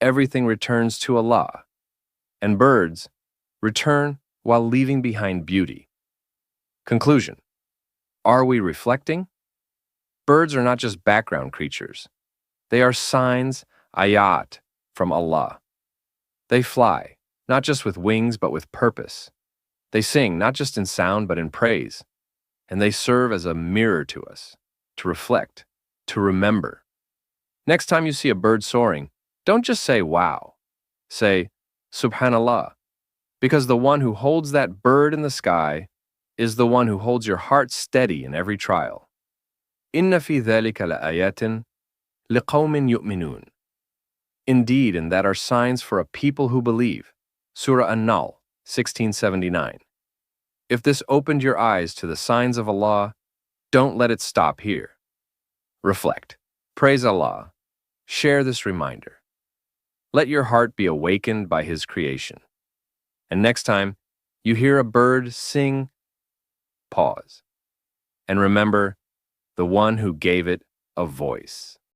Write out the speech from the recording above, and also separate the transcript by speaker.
Speaker 1: everything returns to Allah, and birds return while leaving behind beauty. Conclusion: are we reflecting? Birds are not just background creatures. They are signs, ayat, from Allah. They fly, not just with wings but with purpose. They sing, not just in sound but in praise. And they serve as a mirror to us, to reflect, to remember. Next time you see a bird soaring, don't just say, wow. Say, Subhanallah, because the one who holds that bird in the sky is the one who holds your heart steady in every trial. Inna fi dhalika la ayatin liqawmin yu'minun. Indeed, and that are signs for a people who believe. Surah An-Nahl, 1679. If this opened your eyes to the signs of Allah, don't let it stop here. Reflect. Praise Allah. Share this reminder. Let your heart be awakened by His creation. And next time you hear a bird sing, pause. And remember the one who gave it a voice.